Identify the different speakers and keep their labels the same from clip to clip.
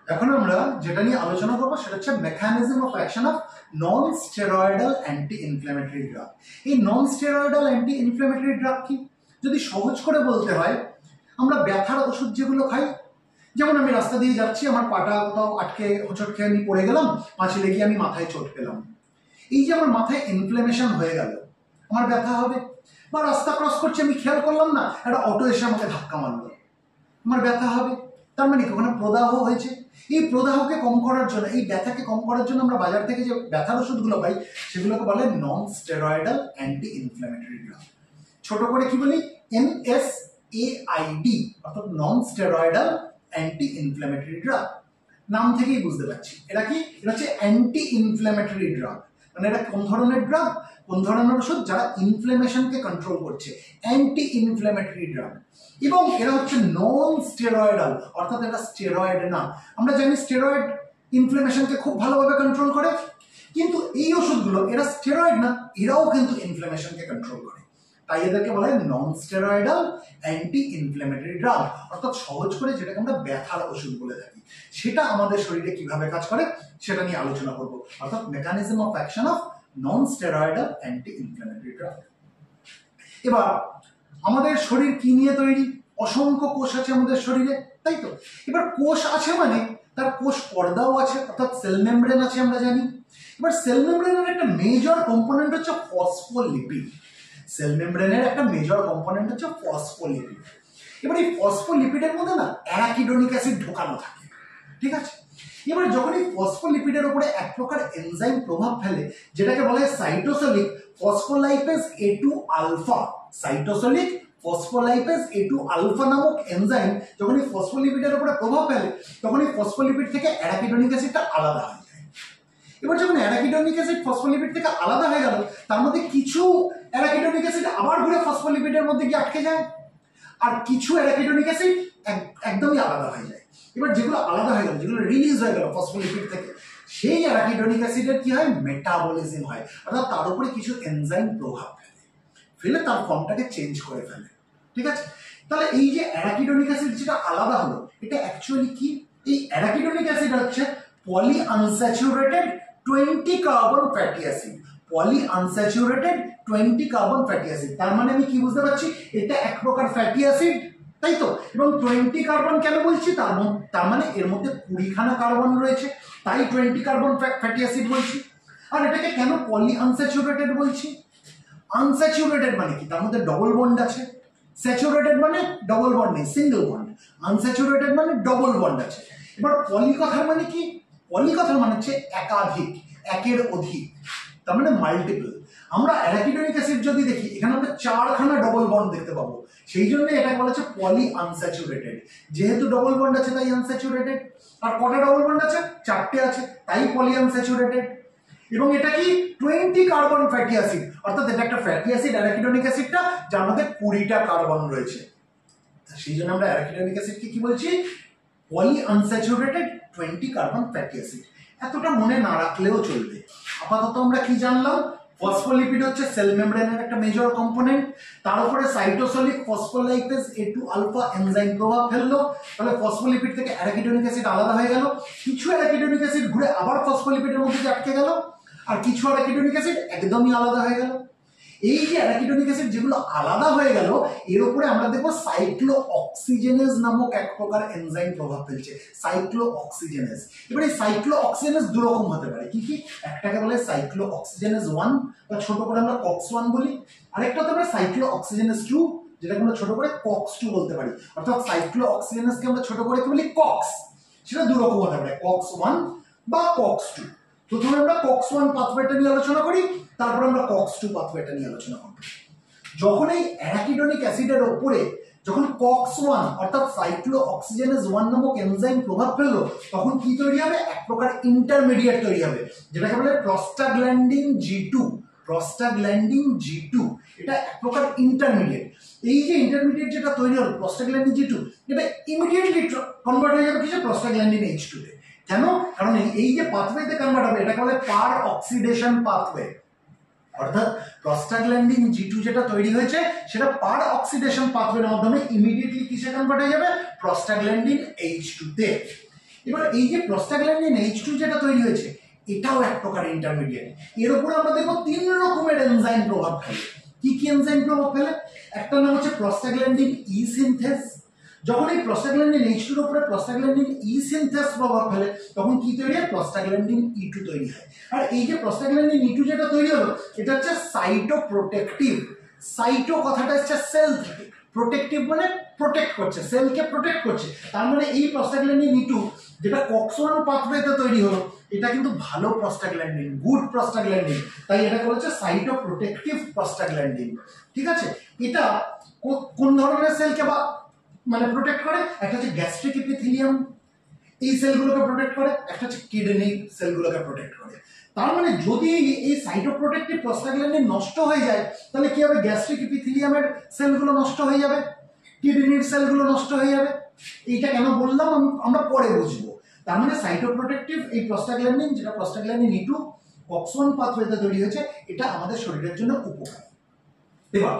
Speaker 1: এখন আমরা যেটা নিয়ে আলোচনা করবো সেটা হচ্ছে mechanism of action of non steroidal anti inflammatory drug. এই non steroidal anti inflammatory drug কি? যদি সহজ করে বলতে হয়, আমরা ব্যথার ওষুধ যেগুলো খাই, যেমন আমি রাস্তা দিয়ে যাচ্ছি, আমার পাটা কোথাও আটকে হোঁচট খেয়ে আমি পড়ে গেলাম, মাছি লেগে আমি মাথায় চোট পেলাম, এই যে আমার মাথায় ইনফ্ল্যামেশন হয়ে গেল, আমার ব্যথা হবে। বা রাস্তা ক্রস করছি, আমি খেয়াল করলাম না, একটা অটো এসে আমাকে ধাক্কা মারলো, আমার ব্যথা হবে। তার মানে কি? ওখানে প্রদাহ হয়েছে। এই প্রদাহকে কম করার জন্য, এই ব্যথাকে কম করার জন্য আমরা বাজার থেকে যে ব্যথার ওষুধগুলো পাই সেগুলোকে বলে নন স্টেরয়েডাল অ্যান্টি ইনফ্ল্যামেটরি ড্রাগ। ছোট করে কি বলি? NSAID, অর্থাৎ নন স্টেরয়েডাল অ্যান্টি ইনফ্ল্যামেটরি ড্রাগ। নাম থেকেই বুঝতে পারছি এটা কি, এটা হচ্ছে অ্যান্টি ইনফ্ল্যামেটরি ড্রাগ। মানে এটা কোন ধরনের ড্রাগ, কোন ধরনের ওষুধ? যারা ইনফ্ল্যামেশনকে কন্ট্রোল করছে, অ্যান্টি ইনফ্ল্যামেটরি ড্রাগ। এবং এরা হচ্ছে নন স্টেরয়েডাল, অর্থাৎ এটা স্টেরয়েড না। আমরা জানি স্টেরয়েড ইনফ্ল্যামেশনকে খুব ভালোভাবে কন্ট্রোল করে, কিন্তু এই ওষুধগুলো এরা স্টেরয়েড না, এরাও কিন্তু ইনফ্ল্যামেশনকে কন্ট্রোল করে। তাই এদেরকে বলা হয় নন স্টেরয়েডাল অ্যান্টি ইনফ্ল্যামেটরি ড্রাগ। অর্থাৎ সহজ করে যেটাকে আমরা ব্যথার ওষুধ বলে থাকি, সেটা আমাদের শরীরে কিভাবে কাজ করে সেটা নিয়ে আলোচনা করব, অর্থাৎ mechanism of action of non steroidal anti inflammatory drug. এবার আমাদের শরীর কি নিয়ে তৈরি? অসংখ্য কোষ আছে আমাদের শরীরে, তাই তো? এবার কোষ আছে মানে তার কোষ পর্দাও আছে, অর্থাৎ সেল মেমব্রেন আছে, আমরা জানি। এবার সেল মেমব্রেনের একটা মেজর কম্পোনেন্ট হচ্ছে ফসফোলিপিড। সেল মেমব্রেনের একটা মেজর কম্পোনেন্ট হচ্ছে ফসফোলিপিড। এবার এই ফসফোলিপিডের মধ্যে না অ্যারাকিডোনিক অ্যাসিড ঢোকানো থাকে, ঠিক আছে? এবার যখন এই ফসফোলিপিডের উপরে এক প্রকার এনজাইম প্রভাব ফেলে, যেটাকে বলা হয় cytosolic phospholipase A2 alpha, cytosolic phospholipase A2 alpha নামক এনজাইম যখন এই ফসফোলিপিডের উপরে প্রভাব ফেলে, তখন এই ফসফোলিপিড থেকে অ্যারাকিডোনিক অ্যাসিডটা আলাদা হয়। এবার যখন অ্যারাকিডোনিক অ্যাসিড ফসফোলিপিড থেকে আলাদা হয়ে গেল, তার মধ্যে কিছু অ্যারাকিডোনিক অ্যাসিড আবার ঘুরে ফসফোলিপিডের মধ্যে গিয়ে আটকে যায়, আর কিছু অ্যারাকিডোনিক অ্যাসিড একদমই আলাদা হয়ে যায়। এবার যেগুলো আলাদা হয়ে গেল, যেগুলো রিলিজ হয়ে গেল ফসফোলিপিড থেকে, সেই অ্যারাকিডোনিক অ্যাসিডের কি হয়? মেটাবলিজম হয়, অর্থাৎ তার উপরে কিছু এনজাইম প্রভাব ফেলে তার ফর্মটাকে চেঞ্জ করে ফেলে, ঠিক আছে? তাহলে এই যে অ্যারাকিডোনিক অ্যাসিড যেটা আলাদা হলো, এটা অ্যাকচুয়ালি কি? এই অ্যারাকিডোনিক অ্যাসিড হচ্ছে poly unsaturated 20 carbon fatty acid. Poly unsaturated 20 carbon fatty acid, তার মানে আমি কি বুঝতে পারছি? এটা এক প্রকার ফ্যাটি অ্যাসিড, তাই তো? এবং 20 কার্বন কেন বলছি? তার মানে এর মধ্যে 20খানা কার্বন রয়েছে, তাই 20 কার্বন ফ্যাটি অ্যাসিড বলছি। আর এটাকে কেন পলি আনস্যাচুরেটেড বলছি? আনস্যাচুরেটেড মানে কি? তার মধ্যে ডবল বন্ড আছে। স্যাচুরেটেড মানে ডবল বন্ড নেই, সিঙ্গেল বন্ড। আনস্যাচুরেটেড মানে ডবল বন্ড আছে। এবার পলি কথার মানে কি? পলি কথার মানে হচ্ছে একাধিক, একের অধিক, তার মানে মাল্টিপল। আমরা অ্যারাকিডোনিক অ্যাসিড যদি দেখি, এখানে আমরা 4খানা ডবল বন্ড দেখতে পাবো, সেই জন্য এটাকে বলা হচ্ছে পলি আনস্যাচুরেটেড। যেহেতু ডবল বন্ড আছে তাই আনস্যাচুরেটেড। আর কটা ডবল বন্ড আছে? 4টে আছে, তাই পলি আনস্যাচুরেটেড। এবং এটা কি? 20 কার্বন ফ্যাটি অ্যাসিড, অর্থাৎ এটা একটা ফ্যাটি অ্যাসিড অ্যারাকিডোনিক অ্যাসিডটা, যার মধ্যে 20টা কার্বন রয়েছে। সেই জন্য আমরা অ্যারাকিডোনিক অ্যাসিডকে কি বলছি? Poly unsaturated 20 carbon fatty acid. এতটা মনে না রাখলেও চলবে। আপাতত আমরা কি জানলাম? ফসফোলিপিড হচ্ছে সেল মেমব্রেনের একটা মেজর কম্পোনেন্ট, তার উপরে cytosolic phospholipase A2 alpha enzyme প্রভাব ফেললো, তাহলে ফসফোলিপিড থেকে অ্যারাকিডোনিক অ্যাসিড আলাদা হয়ে গেল। কিছু অ্যারাকিডোনিক অ্যাসিড ঘুরে আবার ফসফোলিপিডের মধ্যে আটকে গেল, আর কিছু অ্যারাকিডোনিক অ্যাসিড একদমই আলাদা হয়ে গেল। এই যে অ্যারাকিডোনিক অ্যাসিড যেগুলো আলাদা হয়ে গেল, এর উপরে আমরা দেখবো সাইক্লোঅক্সিজেনেজ নামক এক প্রকার এনজাইম প্রভাব ফেলছে, সাইক্লোঅক্সিজেনেজ। এবার এই সাইক্লোঅক্সিজেনেজ দু রকম হতে পারে, কি কি? একটাকে বলে সাইক্লোঅক্সিজেনেজ 1, বা ছোট করে আমরা COX-1 বলি। আরেকটা হতে পারে সাইক্লোঅক্সিজেনেজ 2, যেটাকে আমরা ছোট করে COX-2 বলতে পারি। অর্থাৎ সাইক্লোঅক্সিজেনেজকে আমরা ছোট করে কি বলি? COX। সেটা দু রকম হতে পারে, COX-1 বা COX-2। প্রথমে আমরা COX-1 পাথওয়েটা নিয়ে আলোচনা করি, তারপর আমরা COX-2 পাথওয়েটা নিয়ে আলোচনা করব। যখন এই অ্যারাকিডোনিক অ্যাসিডের উপরে যখন COX-1 অর্থাৎ সাইক্লোঅক্সিজেনেজ 1 নামক এনজাইম প্রভাব ফেললো, তখন কি তৈরি হবে? এক প্রকার ইন্টারমিডিয়েট তৈরি হবে, যেটাকে বলে প্রস্টাগ্ল্যান্ডিন G2। প্রস্টাগ্ল্যান্ডিন G2 এটা এক প্রকার ইন্টারমিডিয়েট। এই যে ইন্টারমিডিয়েট যেটা তৈরি হলো প্রস্টাগ্ল্যান্ডিন G2, এটা ইমিডিয়েটলি কনভার্ট হয়ে যাবে কিছু প্রস্টাগ্ল্যান্ডিন H2 তে। কেন? কারণ এই যে পাথওয়েতে কনভার্ট হবে, এটাকে বলে পার অক্সিডেশন পাথওয়ে। অর্থাৎ প্রস্টাগ্ল্যান্ডিন G2 যেটা তৈরি হয়েছে, সেটা পার অক্সিডেশন পাথওয়ের মাধ্যমে ইমিডিয়েটলি কিসে কনভার্ট হয়ে যাবে? প্রস্টাগ্ল্যান্ডিন H2 তে। এবার এই যে প্রস্টাগ্ল্যান্ডিন H2 যেটা তৈরি হয়েছে এটাও এক প্রকার ইন্টারমিডিয়েট। এর উপর আমরা দেখবো 3 রকমের এনজাইম প্রভাব ফেলে। কি কি এনজাইম প্রভাব ফেলে? একটা নাম হচ্ছে প্রস্টাগ্ল্যান্ডিন ই সিনথেস। যখন এই প্রস্টাগ্ল্যান্ডিন H2 এর উপরে প্রস্টাগ্ল্যান্ডিন ই সিনথেস প্রভাব ফেলে তখন কি তৈরি হয়? প্রস্টাগ্ল্যান্ডিন E2 তৈরি হয়। আর এই যে প্রস্টাগ্ল্যান্ডিন E2 যেটা তৈরি হলো এটা হচ্ছে সাইটোপ্রোটেক্টিভ। সাইটো কথাটা হচ্ছে সেল থেকে, প্রোটেক্টিভ মানে প্রোটেক্ট করছে, সেলকে প্রোটেক্ট করছে। তার মানে এই প্রস্টাগ্ল্যান্ডিন E2 যেটা কক্স-1 পাথওয়েতে তৈরি হলো এটা কিন্তু ভালো প্রস্টাগ্ল্যান্ডিন, গুড প্রস্টাগ্ল্যান্ডিন, তাই এটাকে বলছে সাইটোপ্রোটেক্টিভ প্রস্টাগ্ল্যান্ডিন। ঠিক আছে, এটা কোন ধরনের সেলকে বা মানে প্রোটেক্ট করে? একটা হচ্ছে গ্যাস্ট্রিক এপিথেলিয়াম, এই সেলগুলোকে প্রোটেক্ট করে, একটা হচ্ছে কিডনি সেলগুলোকে প্রোটেক্ট করে। তার মানে যদি এই সাইটোপ্রোটেক্টিভ প্রস্টাগ্ল্যান্ডিন নষ্ট হয়ে যায় তাহলে কি হবে? গ্যাস্ট্রিক এপিথেলিয়ামের সেলগুলো নষ্ট হয়ে যাবে, কিডনির সেলগুলো নষ্ট হয়ে যাবে। এইটা কেন বললাম আমরা পরে বুঝবো। তার মানে সাইটোপ্রোটেক্টিভ এই প্রস্টাগ্ল্যান্ডিন যেটা প্রস্টাগ্ল্যান্ডিন E2 কক্স-1 পাথওয়েতে তৈরি হয়েছে এটা আমাদের শরীরের জন্য উপকারী। এবার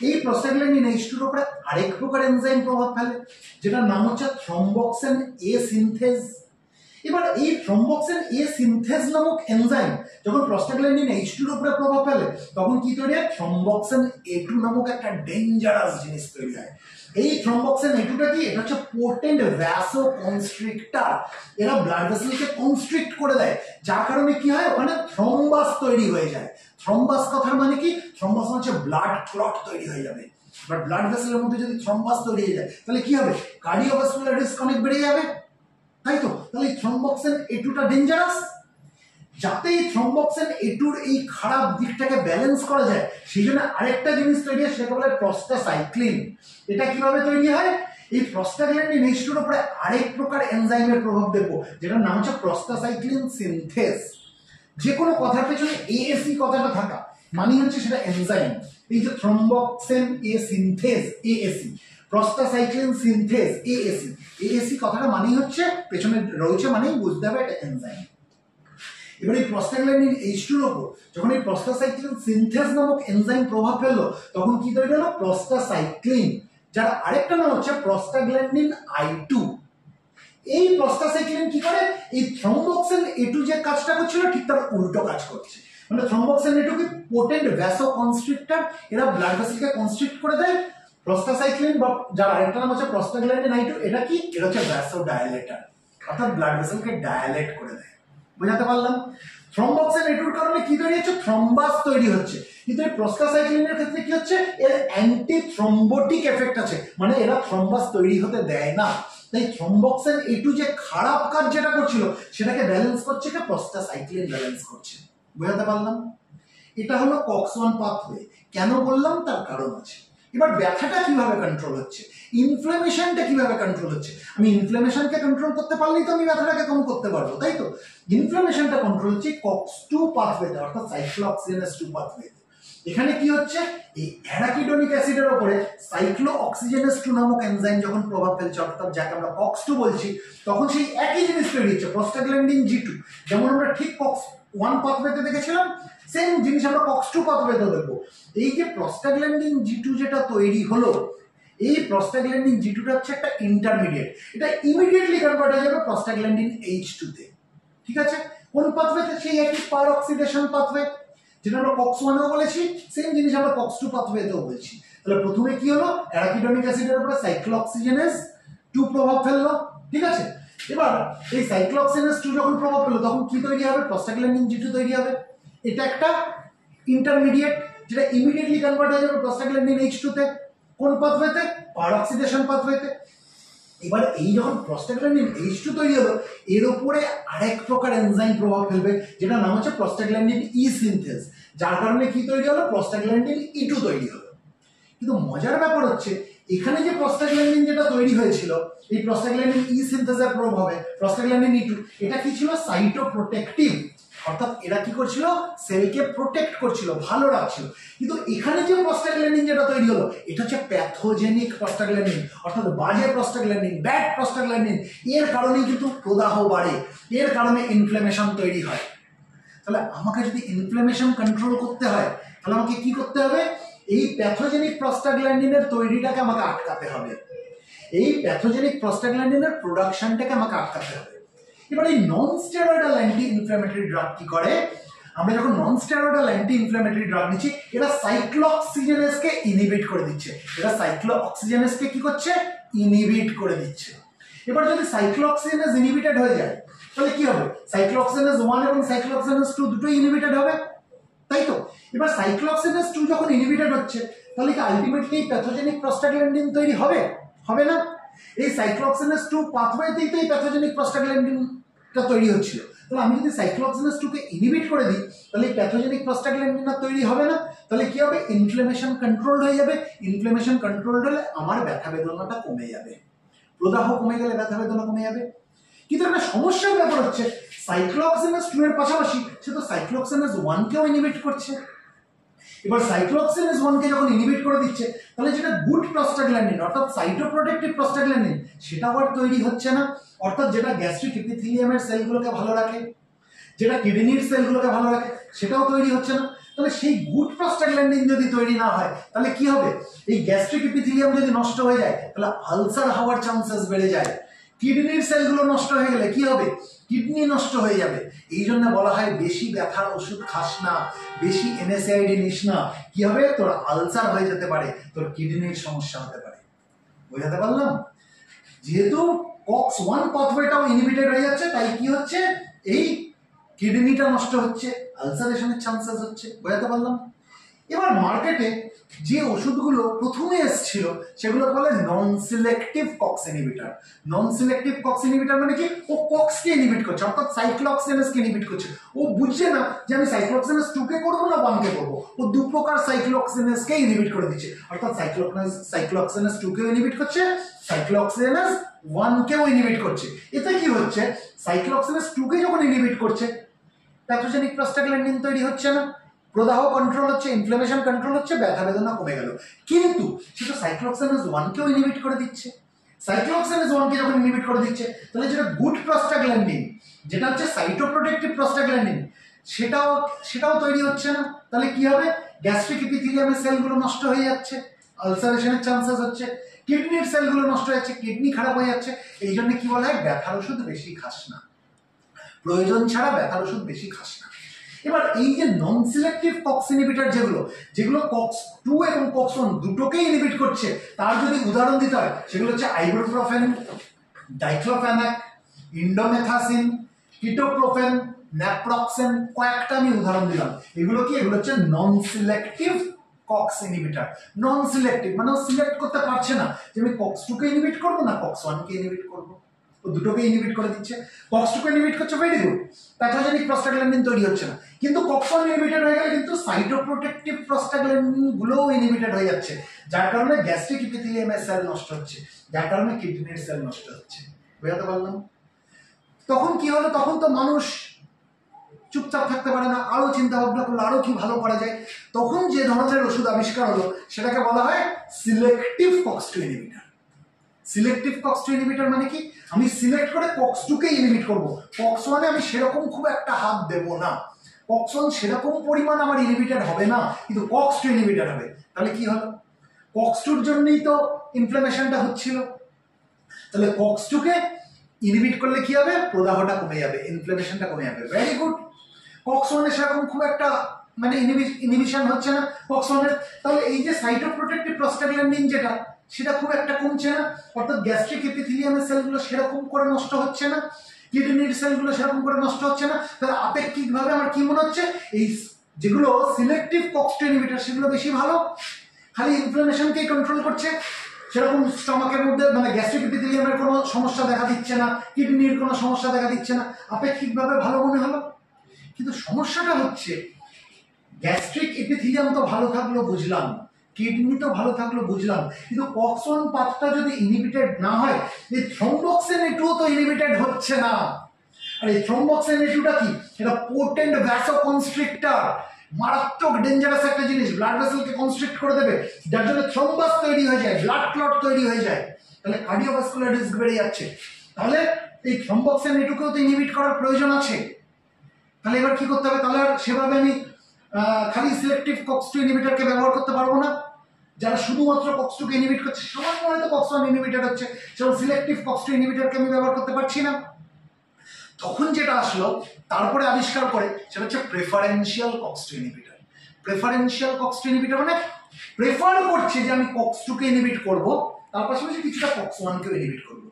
Speaker 1: এই প্রস্টাগ্ল্যান্ডিন H2 এর উপরে আরেক প্রকার এনজাইম প্রভাব ফেলে যেটার নাম হচ্ছে থ্রম্বক্সিন এ সিনথেজ। এবার এই থ্রম্বক্সিন এ সিনথেজ নামক এনজাইম যখন প্রস্টাগ্ল্যান্ডিন H2 এর উপরে প্রভাব ফেলে তখন কি তৈরি হয়? থ্রম্বক্সিন A2 নামক একটা ডেঞ্জারাস জিনিস তৈরি হয়। এই থ্রম্বক্সিন A2টা কি? এটা হচ্ছে পোটেন্ট ভ্যাসোকনস্ট্রিক্টর। এরা ব্লাড ভেসেলকে কনস্ট্রিক্ট করে দেয়, যার কারণে কি হয়? ওখানে থ্রম্বাস তৈরি হয়ে যায়। থ্রম্বাস কথার মানে কি? থ্রম্বাস হচ্ছে ব্লাড ক্লট তৈরি হয়ে যাবে। বাট ব্লাড ভেসেলের মধ্যে যদি থ্রম্বাস তৈরি হয়ে যায় তাহলে কি হবে? কার্ডিওভাস্কুলার রিস্ক অনেক বেড়ে যাবে, তাই তো? তাহলে থ্রম্বক্সিন A2টা ডেঞ্জারাস। যাতে এই থ্রম্বক্সিন A2-র এই খারাপ দিকটাকে ব্যালেন্স করা যায় সেই জন্য আরেকটা জিনিস তৈরি হয় সেটাকে বলে প্রস্টাসাইক্লিন। এটা কিভাবে তৈরি হয়? এই প্রস্টাগ্ল্যান্ডিন H2-র উপরে আরেক প্রকার এনজাইমের প্রভাব দেখবো যেটার নাম হচ্ছে প্রস্টাসাইক্লিন সিনথেস। যে কোনো কথার পেছনে ASE কথাটা থাকা মানে হচ্ছে সেটা এনজাইম। এই যে থ্রম্বক্সিন এ সিনথেস ASE, প্রস্টাসাইক্লিন সিনথেস ASE কথাটা মানে হচ্ছে পেছনে রয়েছে মানেই বুঝতে হবে এটা এনজাইম। এবার এই প্রস্টাগ্ল্যান্ডিন H2 এর উপর যখন এই প্রস্টাসাইক্লিন সিনথেস নামক এনজাইম প্রভাব ফেললো তখন কি তৈরি হলো? প্রস্টাসাইক্লিন, যার আরেকটা নাম হচ্ছে প্রস্টাগ্ল্যান্ডিন I2। এই প্রস্টাসাইক্লিন কি করে? এই থ্রম্বক্সিন A2 যে কাজটা করছিল ঠিক তার উল্টো কাজ করছে। মানে থ্রম্বক্সিন A2 কি? পোটেন্ট ভ্যাসোকনস্ট্রিক্টর, এরা ব্লাড ভেসেলকে কনস্ট্রিক্ট করে দেয়। প্রস্টাসাইক্লিন বা যার আরেকটা নাম হচ্ছে প্রস্টাগ্ল্যান্ডিন I2 এটা কি? এটা হচ্ছে ভ্যাসোডাইলেটর, অর্থাৎ ব্লাড ভেসেলকে ডায়ালেট করে দেয়। বুঝাতে পারলাম? থ্রম্বক্সিন A2-র কারণে কি তৈরি হচ্ছে? থ্রম্বাস তৈরি হচ্ছে। কিন্তু এই প্রস্টাসাইক্লিনের ক্ষেত্রে কি হচ্ছে? এর অ্যান্টি থ্রম্বোটিক এফেক্ট আছে, মানে এরা থ্রম্বাস তৈরি হতে দেয় না। তাই থ্রম্বক্সিন A2 যে খারাপ কাজ যেটা করছিল সেটাকে ব্যালেন্স করছে কে? প্রস্টাসাইক্লিন ব্যালেন্স করছে। বুঝাতে পারলাম? এটা হলো কক্স-1 পাথওয়ে। কেন বললাম? তার কারণ আছে। এবার ব্যথাটা কিভাবে কন্ট্রোল হচ্ছে, ইনফ্লামেশনটা কিভাবে কন্ট্রোল হচ্ছে? আমি ইনফ্লামেশনকে কন্ট্রোল করতে পারলেই তো আমি ব্যথাটাকে কম করতে পারবো, তাই তো? ইনফ্লামেশনটা কন্ট্রোল হচ্ছে কক্স-2 পাথওয়েতে, অর্থাৎ সাইক্লোঅক্সিজেনেস 2 পাথওয়েতে। এখানে কি হচ্ছে? এই অ্যারাকিডোনিক অ্যাসিডের উপরে সাইক্লোঅক্সিজেনেস 2 নামক এনজাইম যখন প্রভাব ফেলছে, অর্থাৎ যাকে আমরা কক্স-2 বলছি, তখন সেই একই জিনিস তৈরি হচ্ছে প্রস্টাগ্ল্যান্ডিন G2। যেমন আমরা ঠিক কক্স-1 পাথওয়েতে দেখেছিলাম সেম জিনিস আমরা কক্স-2 পাথওয়েতে দেখবো। এই যে প্রস্টাগ্ল্যান্ডিন G2 যেটা তৈরি হলো, এই প্রস্টাগ্ল্যান্ডিন G2টা হচ্ছে একটা ইন্টারমিডিয়েট, এটা ইমিডিয়েটলি কনভার্ট হয়ে যাবে প্রস্টাগ্ল্যান্ডিন H2 তে। ঠিক আছে? কোন পাথওয়েতে? সেই একই পার অক্সিডেশন পাথওয়ে যেটা আমরা কক্স-1এও বলেছি, সেম জিনিস আমরা কক্স-2 পাথওয়েতেও বলছি। তাহলে প্রথমে কি হলো? অ্যারাকিডোনিক অ্যাসিডের উপরে সাইক্লোঅক্সিজেনেস 2 প্রভাব ফেললো। ঠিক আছে? এবার এই সাইক্লোঅক্সিজেনেস 2 যখন প্রভাব ফেললো তখন কি তৈরি হবে? প্রস্টাগ্ল্যান্ডিন G2 তৈরি হবে। এটা একটা ইন্টারমিডিয়েট যেটা ইমিডিয়েটলি কনভার্ট হয়ে যাবে প্রস্টাগ্ল্যান্ডিন H2 তে। কোন পাথওয়েতে? পার অক্সিডেশন পাথওয়েতে। এবার এই যখন প্রস্টাগ্ল্যান্ডিন H2 তৈরি হলো এর উপরে আরেক প্রকার এনজাইম প্রভাব ফেলবে যেটা নাম হচ্ছে প্রস্টাগ্ল্যান্ডিন ই সিনথেস, যার কারণে কি তৈরি হলো? প্রস্টাগ্ল্যান্ডিন E2 তৈরি হলো। কিন্তু মজার ব্যাপার হচ্ছে এখানে যে প্রস্টাগ্ল্যান্ডিন যেটা তৈরি হয়েছিল এই প্রস্টাগ্ল্যান্ডিন ই সিনথেসের প্রভাবে প্রস্টাগ্ল্যান্ডিন E2 এটা কি ছিল? সাইটোপ্রোটেক্টিভ, অর্থাৎ এরা কি করছিল? সেলকে প্রোটেক্ট করছিল, ভালো রাখছিল। কিন্তু এখানে যে প্রস্টাগ্ল্যান্ডিন যেটা তৈরি হলো এটা হচ্ছে প্যাথোজেনিক প্রস্টাগ্ল্যান্ডিন, অর্থাৎ বাজে প্রস্টাগ্ল্যান্ডিন, ব্যাড প্রস্টাগ্ল্যান্ডিন। এর কারণেই কিন্তু প্রদাহ বাড়ে, এর কারণে ইনফ্ল্যামেশন তৈরি হয়। তাহলে আমাকে যদি ইনফ্ল্যামেশন কন্ট্রোল করতে হয় তাহলে আমাকে কি করতে হবে? এই প্যাথোজেনিক প্রস্টাগ্ল্যান্ডিনের তৈরিটাকে আমাকে আটকাতে হবে। এই প্যাথোজেনিক প্রস্টাগ্ল্যান্ডিনের প্রোডাকশনটাকে আমাকে আটকাতে হবে। এবার এই non steroidal anti inflammatory drug কি করে, আমরা যখন নন স্টেরয়েডাল অ্যান্টি ইনফ্ল্যামেটরি ড্রাগ নিচ্ছি, এটা সাইক্লোঅক্সিজেনেসকে ইনহিবিট করে দিচ্ছে। এটা সাইক্লোঅক্সিজেনেসকে কি করছে, ইনহিবিট করে দিচ্ছে। এবার যদি সাইক্লোঅক্সিজেনেস ইনহিবিটেড হয়ে যায় তাহলে কি হবে, সাইক্লোঅক্সিজেনেস 1 এবং সাইক্লোঅক্সিজেনেস 2 দুটোই ইনহিবিটেড হবে, তাই তো। এবার সাইক্লোঅক্সিজেনেস 2 যখন ইনহিবিটেড হচ্ছে তাহলে কি আলটিমেটলি প্যাথোজেনিক প্রস্টাগ্ল্যান্ডিন তৈরি হবে, হবে না? এই সাইক্লোঅক্সিজেনেস 2 পাথওয়েতেই তো এই প্যাথোজেনিক প্রস্টাগ্ল্যান্ডিনটা তৈরি হচ্ছিল। তাহলে আমি যদি সাইক্লোঅক্সিজেনেস 2 কে ইনহিবিট করে দিই তাহলে এই প্যাথোজেনিক প্রস্টাগ্ল্যান্ডিন তৈরি হবে না। তাহলে কি হবে, ইনফ্লেমেশন কন্ট্রোল হয়ে যাবে। ইনফ্লেমেশন কন্ট্রোল হলে আমার ব্যথা বেদনাটা কমে যাবে, প্রদাহ কমে গেলে ব্যথা বেদনা কমে যাবে। কিন্তু একটা সমস্যার ব্যাপার হচ্ছে সাইক্লোঅক্সিজেনেস 2 এর পাশাপাশি সে তো সাইক্লোঅক্সিজেনেস 1 কেও ইনহিবিট করছে। এবার সাইক্লোঅক্সিজেনেস 1 কে যখন ইনহিবিট করে দিচ্ছে তাহলে যেটা গুড প্রস্টাগ্ল্যান্ডিন অর্থাৎ সাইটোপ্রোটেক্টিভ প্রস্টাগ্ল্যান্ডিন সেটা আবার তৈরি হচ্ছে না। অর্থাৎ যেটা গ্যাস্ট্রিক এপিথেলিয়ামের সেলগুলোকে ভালো রাখে, যেটা কিডনির সেলগুলোকে ভালো রাখে, সেটাও তৈরি হচ্ছে না। তাহলে সেই গুড প্রস্টাগ্ল্যান্ডিন যদি তৈরি না হয় তাহলে কি হবে, এই গ্যাস্ট্রিক এপিথেলিয়াম যদি নষ্ট হয়ে যায় তাহলে আলসার হওয়ার চান্সেস বেড়ে যায়। কিডনির সেলগুলো নষ্ট হয়ে গেলে কি হবে, কিডনি নষ্ট হয়ে যাবে। এই জন্য বলা হয় বেশি ব্যথার ওষুধ খাস না, বেশি এনএসএআইডি নিস না। কি হবে, তোর আলসার হয়ে যেতে পারে, তোর কিডনির সমস্যা হতে পারে। বোঝাতে পারলাম? যেহেতু COX-1 পাথওয়েটাও ইনহিবিটেড হয়ে যাচ্ছে তাই কি হচ্ছে, এই কিডনিটা নষ্ট হচ্ছে, আলসারেশনের চান্সেস হচ্ছে। বোঝাতে পারলাম? এবার মার্কেটে যে ওষুধগুলো প্রথমে এসেছিল সেগুলো বলে নন সিলেক্টিভ কক্স ইনহিবিটর। নন সিলেক্টিভ কক্স ইনহিবিটর মানে কি, ও কক্সকে ইনহিবিট করছে অর্থাৎ সাইক্লোঅক্সিজেনেসকে ইনহিবিট করছে। ও বুঝছে না যে আমি সাইক্লোঅক্সিজেনেস 2 কে করব না 1 কে করব, ও দু প্রকার সাইক্লোঅক্সিজেনেসকে ইনহিবিট করে দিচ্ছে। অর্থাৎ সাইক্লোঅক্সিজেনেস 2 কেও ইনহিবিট করছে, সাইক্লোঅক্সিজেনেস 1 কেও ইনহিবিট করছে। এতে কি হচ্ছে, সাইক্লোঅক্সিজেনেস 2 কে যখন ইনহিবিট করছে প্যাথোজেনিক প্রস্টাগ্ল্যান্ডিন তৈরি হচ্ছে না, প্রদাহ কন্ট্রোল হচ্ছে, ইনফ্লামেশন কন্ট্রোল হচ্ছে, ব্যথা বেদনা কমে গেল। কিন্তু সেটা সাইক্লোঅক্সিজেনেস 1 কেও ইনহিবিট করে দিচ্ছে। সাইক্লোঅক্সিজেনেস 1 কে যখন ইনহিবিট করে দিচ্ছে তাহলে যেটা গুড প্রস্টাগ্ল্যান্ডিন, যেটা হচ্ছে সাইটোপ্রোটেক্টিভ প্রস্টাগ্ল্যান্ডিন, সেটাও তৈরি হচ্ছে না। তাহলে কি হবে, গ্যাস্ট্রিক এপিথেলিয়ামের সেলগুলো নষ্ট হয়ে যাচ্ছে, আলসারেশনের চান্সেস হচ্ছে, কিডনির সেলগুলো নষ্ট হয়ে যাচ্ছে, কিডনি খারাপ হয়ে যাচ্ছে। এই জন্য কি বলা হয়, ব্যথার ওষুধ বেশি খাস না, প্রয়োজন ছাড়া ব্যথার ওষুধ বেশি খাস না। এবার এই যে নন সিলেক্টিভ কক্স ইনহিবিটর যেগুলো COX-2 এবং COX-1 দুটোকেই ইনহিবিট করছে, তার যদি উদাহরণ দিতে হয় সেগুলো হচ্ছে ibuprofen, diclofenac, indomethacin, ketoprofen, naproxen, কয়েকটা আমি উদাহরণ দিলাম। এগুলো কি, এগুলো হচ্ছে নন সিলেক্টিভ কক্স ইনহিবিটর। নন সিলেক্টিভ মানে সিলেক্ট করতে পারছে না যে আমি COX-2 কে ইনহিবিট করবো না COX-1 কে ইনহিবিট করবো, দুটোকে ইনহিবিট করে দিচ্ছে। COX-2 কে ইনহিবিট করছে, ভেরি গুড, প্যাথোজেনিক প্রস্টাগ্ল্যান্ডিন তৈরি হচ্ছে না। কিন্তু COX-1 ইনহিবিটেড হয়ে গেলে কিন্তু সাইটোপ্রোটেক্টিভ প্রস্টাগ্ল্যান্ডিন গুলোও ইনহিবিটেড হয়ে যাচ্ছে, যার কারণে গ্যাস্ট্রিক এপিথেলিয়ামের সেল নষ্ট হচ্ছে, যার কারণে কিডনির সেল নষ্ট হচ্ছে। বুঝাতে পারলাম? তখন কি হলো, তখন তো মানুষ চুপচাপ থাকতে পারে না, আরো চিন্তা ভাবনা করলো আরো কি ভালো করা যায়। তখন যে ধরনের ওষুধ আবিষ্কার হলো সেটাকে বলা হয় selective COX-2 inhibitor. Selective COX-2 inhibitor মানে কি, আমি সিলেক্ট করে COX-2 কে ইনহিবিট করবো, COX-1 এ আমি সেরকম খুব একটা হাত দেবো না, COX-1 সেরকম পরিমাণ আমার ইনহিবিটেড হবে না, কিন্তু COX-2 ইনহিবিটেড হবে। তাহলে কি হলো, COX-2 এর জন্যই তো ইনফ্লামেশনটা হচ্ছিল। তাহলে COX-2 কে ইনহিবিট করলে কি হবে, প্রদাহটা কমে যাবে, ইনফ্লামেশনটা কমে যাবে। Very good. COX-1 এ সেরকম খুব একটা মানে ইনহিবিশন হচ্ছে না COX-1 এর। তাহলে এই যে সাইটোপ্রোটেক্টিভ প্রস্টাগ্ল্যান্ডিন যেটা, সেটা খুব একটা কমছে না, অর্থাৎ গ্যাস্ট্রিক এপিথেলিয়ামের সেলগুলো সেরকম করে নষ্ট হচ্ছে না, কিডনির সেলগুলো সেরকম করে নষ্ট হচ্ছে না। তাহলে আপেক্ষিকভাবে আমার কি মনে হচ্ছে, এই যেগুলো সিলেক্টিভ COX-2 ইনহিবিটর সেগুলো বেশি ভালো, খালি ইনফ্লামেশনকেই কন্ট্রোল করছে, সেরকম স্টমাকের মধ্যে মানে গ্যাস্ট্রিক এপিথেলিয়ামের কোনো সমস্যা দেখা দিচ্ছে না, কিডনির কোনো সমস্যা দেখা দিচ্ছে না, আপেক্ষিকভাবে ভালো মনে হলো। কিন্তু সমস্যাটা হচ্ছে গ্যাস্ট্রিক এপিথেলিয়াম তো ভালো থাকলো বুঝলাম, কিডনি তো ভালো থাকলো বুঝলাম, কিন্তু COX-1 পাথটা যদি ইনহিবিটেড না হয়, এই থ্রম্বোক্সিন A2 তো ইনহিবিটেড হচ্ছে না। আর এই থ্রম্বোক্সিন A2টা কি, এটা পোটেন্ট ভ্যাসোকনস্ট্রিক্টর, মারাত্মক ডেঞ্জারাস একটা জিনিস, ব্লাড ভেসেলকে কনস্ট্রিক্ট করে দেবে, যার জন্য থ্রম্বাস তৈরি হয়ে যায়, ব্লাড ক্লট তৈরি হয়ে যায়, তাহলে কার্ডিওভাস্কুলার রিস্ক বেড়ে যাচ্ছে। তাহলে এই থ্রম্বোক্সিন A2 কেও তো ইনহিবিট করার প্রয়োজন আছে। তাহলে এবার কি করতে হবে, তাহলে আর সেভাবে আমি খালি সিলেক্টিভ COX-2 ইনহিবিটরকে ব্যবহার করতে পারবো না। যারা শুধুমাত্র কক্স2 কে ইনহিবিট করছে, সামান্য হয়তো কক্স1 ইনহিবিটেড হচ্ছে, যেমন সিলেক্টিভ কক্স2 ইনহিবিটরকে আমি ব্যবহার করতে পারছি না। তখন যেটা আসলো তারপরে আবিষ্কার করে সেটা হচ্ছে প্রেফারেন্সিয়াল কক্স2 ইনহিবিটর। প্রেফারেন্সিয়াল কক্স2 ইনহিবিটর মানে প্রেফার করছে যে আমি কক্স2 কে ইনহিবিট করব, তার পাশাপাশি কিছুটা কক্স1 কেও ইনহিবিট করব।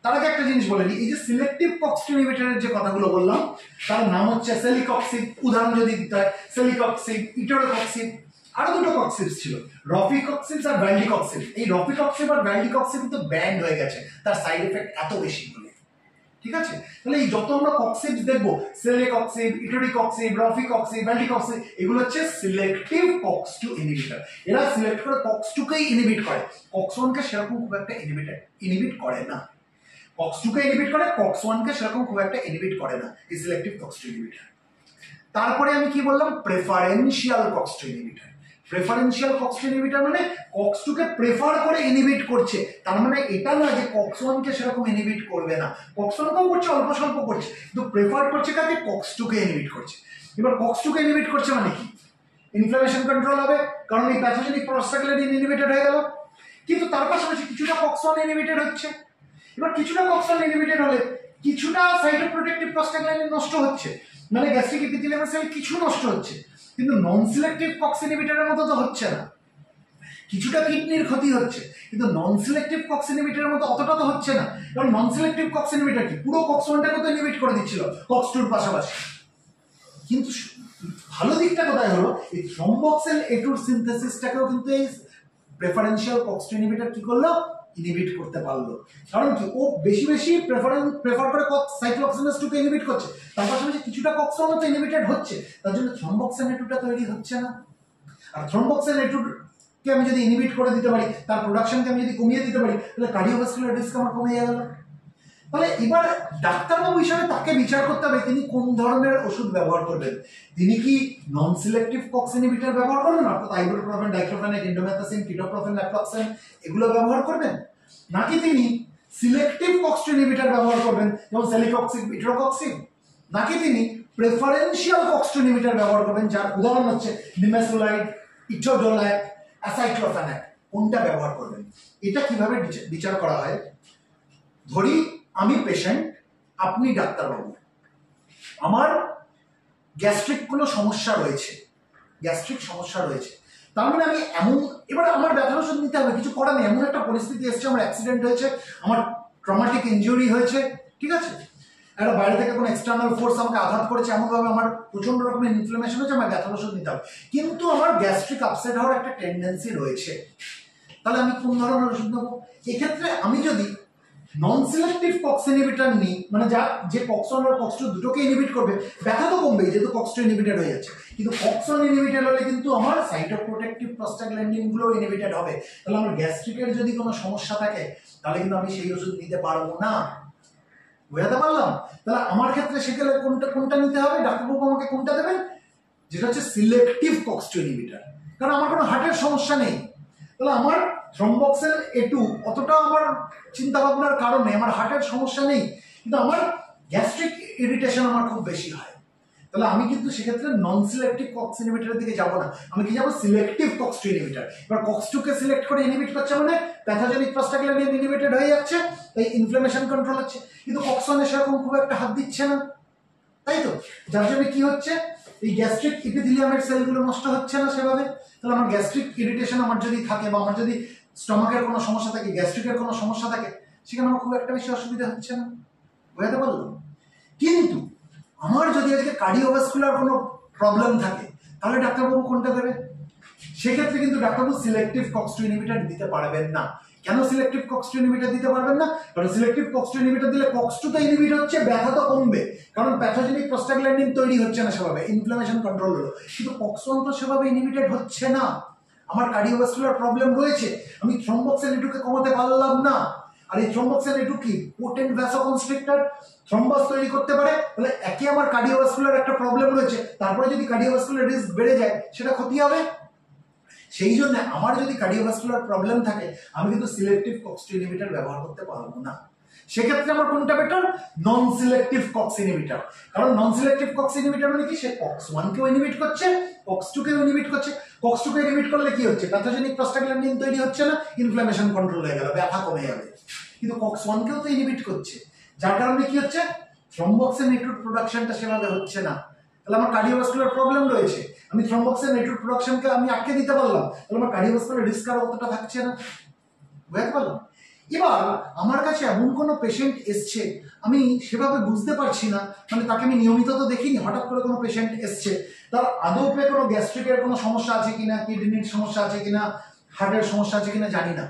Speaker 1: তার আগে একটা জিনিস বলে নিই, এই যে সিলেক্টিভ কক্স2 ইনহিবিটরের যে কথাগুলো বললাম তার নাম হচ্ছে সেলিকক্সিব, উদাহরণ যদি দিতে হয় সেলিকক্সিব, ইটোরোকক্সিব, আরো দুটো কক্সিবস ছিল, রফিকক্সিবস আর ভ্যালডিকক্সিব। এই রফিকক্সিব আর ভ্যালডিকক্সিব কিন্তু ব্যান্ড হয়ে গেছে, তার সাইড এফেক্ট এত বেশি বলে। ঠিক আছে, তাহলে এই যত আমরা কক্সিবস দেখবো, সেলিকক্সিব, ইটোরিকক্সিব, রফিকক্সিব, ভ্যালডিকক্সিব, এগুলো হচ্ছে সিলেক্টিভ কক্স2 ইনহিবিটর। এরা সিলেক্ট করে কক্স2 কেই ইনহিবিট করে, কক্স1 কে সেরকম খুব একটা ইনহিবিট করে না। কক্স2 কে ইনহিবিট করে, কক্স1 কে সেরকম খুব একটা ইনহিবিট করে না এই সিলেক্টিভ কক্স2 ইনহিবিটর। তারপরে আমি কি বললাম, প্রেফারেন্সিয়াল কক্স2 ইনহিবিটর। প্রেফারেন্সিয়াল কক্স2 ইনহিবিটর মানে কক্স2 কে প্রেফার করে ইনহিবিট করছে, তার মানে এটা না যে কক্স1 কে সেরকম ইনহিবিট করবে না, কক্স1 কেও করছে, অল্প স্বল্প করছে, কিন্তু প্রেফার করছে কাকে, কক্স2 কে ইনহিবিট করছে। এবার কক্স2 কে ইনহিবিট করছে মানে কি, ইনফ্লামেশন কন্ট্রোল হবে, কারণ এই প্যাথোজেনিক প্রোস্টাগ্ল্যান্ডিন ইনহিবিটেড হয়ে গেল, কিন্তু তার পাশাপাশি কিছুটা কক্স1 ইনহিবিটেড হচ্ছে। এবার কিছুটা কক্স1 ইনহিবিটেড হলে কিছুটা সাইটোপ্রোটেক্টিভ প্রোস্টাগ্ল্যান্ডিন নষ্ট হচ্ছে, মানে গ্যাস্ট্রিক এপিথেলিয়ামাস সেল কিছু নষ্ট হচ্ছে, কিন্তু নন সিলেক্টিভ কক্স ইনহিবিটরের মতো তো হচ্ছে না। কিছুটা কিডনির ক্ষতি হচ্ছে, কিন্তু নন সিলেক্টিভ কক্স ইনহিবিটরের মতো অতটা তো হচ্ছে না, কারণ নন সিলেক্টিভ কক্স ইনহিবিটর কি পুরো কক্স1টাকে তো ইনহিবিট করে দিচ্ছিল কক্স2 পাশাপাশি। কিন্তু ভালো দিকটা কোথায় হলো, এই থ্রম্বক্সিন এ2 সিনথেসিসটাকেও কিন্তু এই প্রেফারেন্সিয়াল কক্স2 ইনহিবিটর কি করলো, ইনহিবিট করতে পারলো। কারণ কি, ও বেশি বেশি প্রেফার করে সাইক্লোক্সিনেজ 2 কে ইনহিবিট করছে, তার পাশাপাশি কিছুটা কক্স1 তো ইনহিবিটেড হচ্ছে, তার জন্য থ্রম্বক্সিন এ2টা তৈরি হচ্ছে না। আর থ্রম্বক্সিন এ2 কে আমি যদি ইনহিবিট করে দিতে পারি, তার প্রোডাকশনকে আমি যদি কমিয়ে দিতে পারি, তাহলে কার্ডিওভাস্কুলার রিস্ক আমার কমে গেল। তাহলে এবার ডাক্তারবাবু হিসাবে তাকে বিচার করতে হবে তিনি কোন ধরনের ওষুধ ব্যবহার করবেন। তিনি কি নন সিলেক্টিভ কক্স ইনহিবিটর ব্যবহার করবেন, অর্থাৎ আইবুপ্রোফেন, ডাইক্লোফেনাক, ইন্ডোমেথাসিন, কিটোপ্রোফেন, ল্যাপ্রক্সেন এগুলো ব্যবহার করবেন, নাকি তিনি সিলেক্টিভ কক্স2 ইনহিবিটর ব্যবহার করবেন, যেমন সেলিকক্সিব, ইটোরোকক্সিব, নাকি তিনি প্রেফারেন্সিয়াল কক্স2 ইনহিবিটর ব্যবহার করবেন, যার উদাহরণ হচ্ছে নিমেসুলাইড, ইটোডোল্যাক, অ্যাসাইক্লোফেনাক, কোনটা ব্যবহার করবেন। এটা কিভাবে বিচার করা হয়, ধরি আমি পেশেন্ট, আপনি ডাক্তারবাবু, আমার গ্যাস্ট্রিক কোনো সমস্যা রয়েছে, গ্যাস্ট্রিক সমস্যা রয়েছে, তার মানে আমি এমন, এবার আমার ব্যথার ওষুধ নিতে হবে, কিছু করার নেই, এমন একটা পরিস্থিতি এসছে, আমার অ্যাক্সিডেন্ট হয়েছে, আমার ট্রমাটিক ইনজুরি হয়েছে, ঠিক আছে, একটা বাইরে থেকে কোনো এক্সটার্নাল ফোর্স আমাকে আঘাত করেছে, এমনভাবে আমার প্রচন্ড রকমের ইনফ্লামেশন হয়েছে, আমার ব্যথার ওষুধ নিতে হবে, কিন্তু আমার গ্যাস্ট্রিক আপসেট হওয়ার একটা টেন্ডেন্সি রয়েছে, তাহলে আমি কোন ধরনের ওষুধ নেবো। এক্ষেত্রে আমি যদি নন সিলেক্টিভ কক্স ইনহিবিটর নিই, মানে যে কক্স1 আর কক্স2 দুটোকে ইনহিবিট করবে, ব্যথা তো কমবে যেহেতু কক্স2 ইনহিবিটেড হয়ে যাচ্ছে, কিন্তু কক্স1 ইনহিবিটেড হলে কিন্তু আমার সাইটোপ্রোটেক্টিভ প্রোস্টাগ্ল্যান্ডিন গুলো ইনহিবিটেড হবে, তাহলে আমার গ্যাস্ট্রিকের যদি কোনো সমস্যা থাকে তাহলে কিন্তু আমি সেই ওষুধ নিতে পারবো না। বুঝাতে পারলাম? তাহলে আমার ক্ষেত্রে সেখানে কোনটা নিতে হবে, ডাক্তারবাবু আমাকে কোনটা দেবেন, যেটা হচ্ছে সিলেক্টিভ কক্স2 ইনহিবিটর, কারণ আমার কোনো হার্টের সমস্যা নেই, তাহলে আমার থ্রম্বক্সিন এ2 অতটা আমার চিন্তা ভাবনার কারণে আমার হার্টের সমস্যা নেই, কিন্তু আমার গ্যাস্ট্রিক ইরিটেশন আমার খুব বেশি হয়, তাহলে আমি কিন্তু সেক্ষেত্রে নন সিলেক্টিভ কক্স ইনহিবিটরের দিকে যাবো না, আমি কি যাবো সিলেক্টিভ কক্স2 ইনহিবিটর। এবার কক্স2 কে সিলেক্ট করে ইনহিবিট করছে মানে প্যাথোজেনিক প্রোস্টাগ্ল্যান্ডিন ইনহিবিটেড হয়ে যাচ্ছে, তাই ইনফ্লামেশন কন্ট্রোল হচ্ছে, কিন্তু কক্স1 এ সেরকম খুব একটা হাত দিচ্ছে না, তাই তো, যার জন্য কি হচ্ছে, এই গ্যাস্ট্রিক ইপিথেলিয়ামের সেলগুলো নষ্ট হচ্ছে না সেভাবে। তাহলে আমার গ্যাস্ট্রিক ইরিটেশন আমার যদি থাকে, বা আমার যদি স্টমাকের কোনো সমস্যা থাকে, গ্যাস্ট্রিকের কোনো সমস্যা থাকে, সেখানে আমার খুব একটা বেশি অসুবিধা হচ্ছে না। বুঝাতে পারলাম? কিন্তু আমার যদি আজকে কার্ডিওভাস্কুলার কোনো প্রবলেম থাকে, তাহলে ডাক্তারবাবু কোনটা দেবে? সেক্ষেত্রে কিন্তু ডাক্তারবাবু সিলেক্টিভ কক্স2 ইনহিবিটর দিতে পারবেন না। কেন সিলেক্টিভ কক্স2 ইনহিবিটর দিতে পারবেন না? কারণ সিলেক্টিভ কক্স2 ইনহিবিটর দিলে কক্স2 তো ইনহিবিট হচ্ছে, ব্যথা তো কমবে, কারণ প্যাথোজেনিক প্রোস্টাগ্ল্যান্ডিন তৈরি হচ্ছে না সেভাবে, ইনফ্লামেশন কন্ট্রোল হলো, কিন্তু কক্স1 তো সেভাবে ইনহিবিটেড হচ্ছে না। আমার কার্ডিওভাস্কুলার প্রবলেম রয়েছে, আমি থ্রম্বক্সিন এ2কে কমাতে পারলাম না, আর এই থ্রম্বক্সিন এ2 কি পোটেন্ট ভ্যাসোকনস্ট্রিক্টর, থ্রম্বাস তৈরি করতে পারে, তাহলে একে আমার কার্ডিওভাস্কুলার একটা প্রবলেম রয়েছে, তারপরে যদি কার্ডিওভাস্কুলার রিস্ক বেড়ে যায় সেটা ক্ষতি হবে। সেই জন্য আমার যদি কার্ডিওভাস্কুলার প্রবলেম থাকে, আমি কিন্তু সিলেক্টিভ কক্স2 ইনহিবিটর ব্যবহার করতে পারবো না। সেক্ষেত্রে আমার কোনটা বেটার? নন সিলেক্টিভ কক্স ইনহিবিটর। কারণ নন সিলেক্টিভ কক্স ইনহিবিটর মানে কি, সে COX-1 কেও ইনহিবিট করছে, COX-2 কেও ইনহিবিট করছে। COX-2 কে ইনহিবিট করলে কি হচ্ছে? প্যাথোজেনিক প্রস্টাগ্ল্যান্ডিন তৈরি হচ্ছে না, ইনফ্ল্যামেশন কন্ট্রোল হয়ে গেল, ব্যথা কমে যাবে। কিন্তু COX-1 কেও তো ইনহিবিট করছে, যার কারণে কি হচ্ছে? থ্রম্বক্সিন নেটওয়ার্ক প্রোডাকশনটা সেভাবে হচ্ছে না। তাহলে আমার কার্ডিওভাস্কুলার প্রবলেম রয়েছে। আমি থ্রম্বক্সিন নেটওয়ার্ক প্রোডাকশনকে আমি আটকে দিতে পারলাম, তাহলে আমার কার্ডিওভাস্কুলার রিস্ক আর অতটা থাকছে না। বুঝতে পারলাম? এবার আমার কাছে এমন কোনো পেশেন্ট এসছে, আমি সেভাবে বুঝতে পারছি না, মানে তাকে আমি নিয়মিত তো দেখিনি, হঠাৎ করে কোনো পেশেন্ট এসছে, তার আদৌ কোনো গ্যাস্ট্রিকের কোনো সমস্যা আছে কিনা, কিডনির সমস্যা আছে কিনা, হার্টের সমস্যা আছে কিনা জানি না।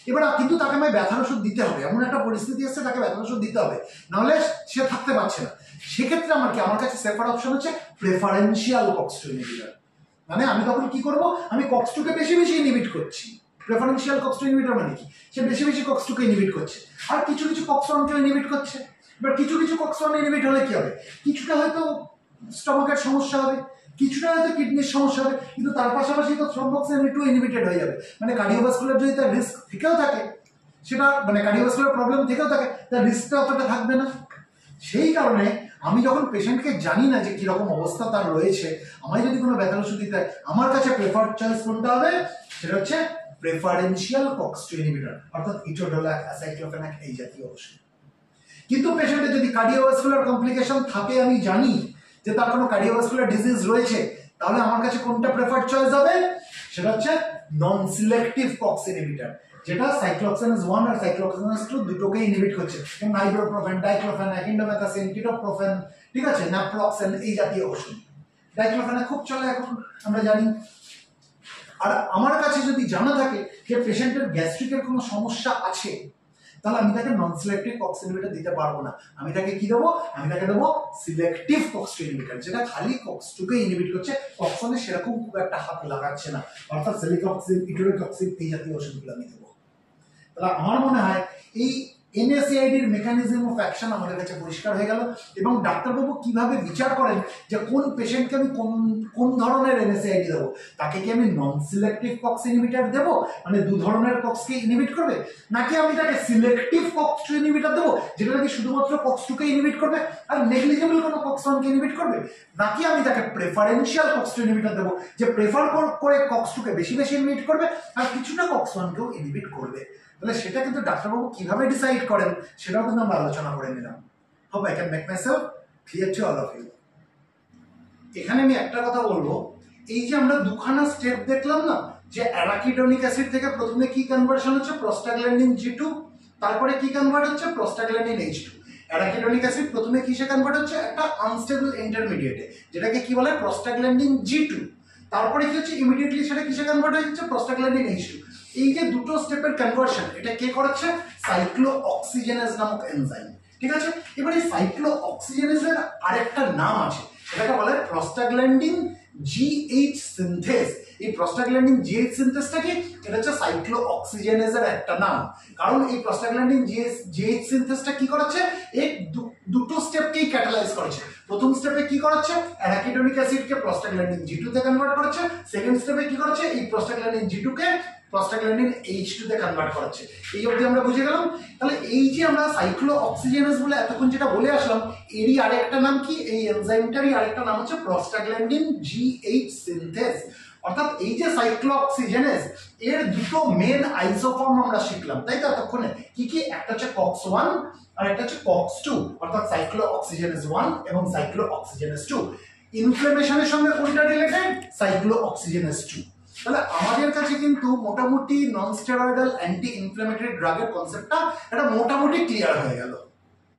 Speaker 1: এবার কিন্তু তাকে আমায় ব্যথার ওষুধ দিতে হবে, এমন একটা পরিস্থিতি এসছে তাকে ব্যথার ওষুধ দিতে হবে, নাহলে সে থাকতে পারছে না। সেক্ষেত্রে আমার কাছে সেফার অপশন হচ্ছে প্রেফারেন্সিয়াল COX-2 ইনহিবিটর। মানে আমি তখন কি করব? আমি COX-2 কে বেশি বেশি ইনহিবিট করছি। প্রেফারেন্সিয়াল COX-2 ইনহিবিটর মানে কি? সে বেশি বেশি COX-2 কে ইনহিবিট করছে, আর কিছু কিছু COX-1 কে ইনহিবিট করছে। এবার কিছু কিছু COX-1 ইনহিবিট হলে কি হবে? কিছুটা হয়তো স্টমাকের সমস্যা হবে, কিছুটা হয়তো কিডনির সমস্যা হবে, কিন্তু তার পাশাপাশি তো থ্রম্বক্সিন নেটওয়ার্ক ইনহিবিটেড হয়ে যাবে। মানে কার্ডিওভাস্কুলার যদি তার রিস্ক থেকেও থাকে, সেটা মানে কার্ডিওভাস্কুলার প্রবলেম থেকেও থাকে, তার রিস্কটা অতটা থাকবে না। সেই কারণে আমি যখন পেশেন্টকে জানি না যে কিরকম অবস্থা তার রয়েছে, আমায় যদি কোনো ব্যথার ওষুধ দিতে হয়, আমার কাছে প্রেফার্ড চয়েস কোনটা হবে? সেটা হচ্ছে প্রেফারেন্সিয়াল COX-2 ইনহিবিটর, অর্থাৎ ইটোডোলাক, অ্যাসাইক্লোফেনাক এই জাতীয় ওষুধ। কিন্তু পেশেন্টের যদি কার্ডিওভাস্কুলার কমপ্লিকেশন থাকে, আমি জানি যে তার কোনো কার্ডিওভাস্কুলার ডিজিজ রয়েছে, তাহলে আমার কাছে কোনটা প্রেফার্ড চয়েস হবে? সেটা হচ্ছে নন সিলেক্টিভ COX ইনহিবিটর, যেটা সাইক্লোক্সেনেজ 1 আর সাইক্লোক্সেনেজ 2 দুটোকে ইনহিবিট করছে। যেমন আইব্রোপ্রোফেন, ডাইক্লোফেনাক, ইন্ডোমেথাসিন, কিটোপ্রোফেন, ঠিক আছে, ন্যাপ্রক্সেন এই জাতীয় ওষুধ। ডাইক্লোফেনাক খুব চলে এখন, আমরা জানি। আর আমার কাছে যদি জানা থাকে যে পেশেন্টের গ্যাস্ট্রিকের কোনো সমস্যা আছে, তাহলে আমি তাকে নন সিলেক্টিভ COX ইনহিবিটর দিতে পারবো না। আমি তাকে কি দেবো? আমি তাকে দেবো সিলেক্টিভ COX-2 ইনহিবিটর, যেটা খালি COX-2 কে ইনহিবিট করছে, COX-1 এ সেরকম খুব একটা হাত লাগাচ্ছে না, অর্থাৎ সেলিকক্সিন, ইটোরেকক্সিন এই জাতীয় ওষুধগুলো আমি দেবো। তাহলে আমার মনে হয় এই NSAID এর মেকানিজম অফ অ্যাকশন আমাদের কাছে পরিষ্কার হয়ে গেল, এবং ডাক্তারবাবু কিভাবে বিচার করেন যে কোন পেশেন্টকে আমি কোন ধরনের NSAID দেবো। তাকে কি আমি নন সিলেক্টিভ COX ইনহিবিটর দেবো, মানে দু ধরনের COX কে ইনহিবিট করবে, নাকি আমি তাকে সিলেক্টিভ COX-2 ইনহিবিটর দেবো, যেটা নাকি শুধুমাত্র COX-2 কে ইনহিবিট করবে আর নেগলিজেবল কোনো COX-1 কে ইনহিবিট করবে, নাকি আমি তাকে প্রেফারেন্সিয়াল COX-2 ইনহিবিটর দেবো, যে প্রেফার করে COX-2 কে বেশি বেশি ইনহিবিট করবে আর কিছুটা COX-1 কেও ইনহিবিট করবে। তাহলে সেটা কিন্তু ডাক্তারবাবু কিভাবে ডিসাইড করেন সেটাও কিন্তু আমরা আলোচনা করে নিলাম। Hope I can make myself clear to all of you. এখানে আমি একটা কথা বলবো, এই যে আমরা দুখানা স্টেপ দেখলাম না, যে অ্যারাকিডোনিক অ্যাসিড থেকে প্রথমে কি কনভার্সন হচ্ছে? প্রস্টাগ্ল্যান্ডিন G2, তারপরে কি কনভার্ট হচ্ছে? Prostaglandin H2। অ্যারাকিডোনিক অ্যাসিড প্রথমে কিসে কনভার্ট হচ্ছে? একটা আনস্টেবল ইন্টারমিডিয়েটে, যেটাকে কি বলে? Prostaglandin G2। তারপরে কি হচ্ছে? ইমিডিয়েটলি সেটা কিসে কনভার্ট হয়ে যাচ্ছে? Prostaglandin H2। এই যে দুটো স্টেপের কনভার্সন, এটা কে করাচ্ছে? সাইক্লোঅক্সিজেনেজ নামক এনজাইম, ঠিক আছে। এবার এই সাইক্লোঅক্সিজেনেজের আরেকটা নাম আছে, সেটাকে বলে প্রস্টাগ্ল্যান্ডিন GH সিনথেস। এই প্রস্টাগ্ল্যান্ডিন GH সিনথেসটা কি? এটা হচ্ছে সাইক্লোঅক্সিজেনেজের একটা নাম, কারণ এই প্রস্টাগ্ল্যান্ডিন GH সিনথেসটা কি করাচ্ছে? এই দুটো স্টেপকেই ক্যাটালাইজ করেছে। প্রথম স্টেপে কি করাচ্ছে? অ্যারাকিডোনিক অ্যাসিডকে প্রস্টাগ্ল্যান্ডিন G2 তে কনভার্ট করেছে। সেকেন্ড স্টেপে কি করেছে? এই প্রস্টাগ্ল্যান্ডিন G2 কে প্রস্টাগ্ল্যান্ডিন H2 তে কনভার্ট করাচ্ছে। এই অবধি আমরা বুঝে গেলাম। তাহলে এই যে আমরা সাইক্লোঅক্সিজেনেজ বলে এতক্ষণ যেটা বলে আসলাম, এরই আরেকটা নাম কি? এই এনজাইমটারই আরেকটা নাম হচ্ছে প্রস্টাগ্ল্যান্ডিন GH সিনথেস। অর্থাৎ এই যে সাইক্লোঅক্সিজেনেজ, এর দুটো মেন আইসোফর্ম আমরা শিখলাম, তাই তো এতক্ষণে? কি কি? একটা হচ্ছে COX-1 আর একটা হচ্ছে COX-2, অর্থাৎ সাইক্লোঅক্সিজেনেজ 1 এবং সাইক্লোঅক্সিজেনেজ 2। ইনফ্লামেশনের সঙ্গে কোনটা রিলেটেড? সাইক্লোঅক্সিজেনেজ 2। তাহলে আমাদের কাছে কিন্তু মোটামুটি নন স্টেরয়েডাল অ্যান্টি ইনফ্ল্যামেটরি ড্রাগের কনসেপ্টটা এটা মোটামুটি ক্লিয়ার হয়ে গেল।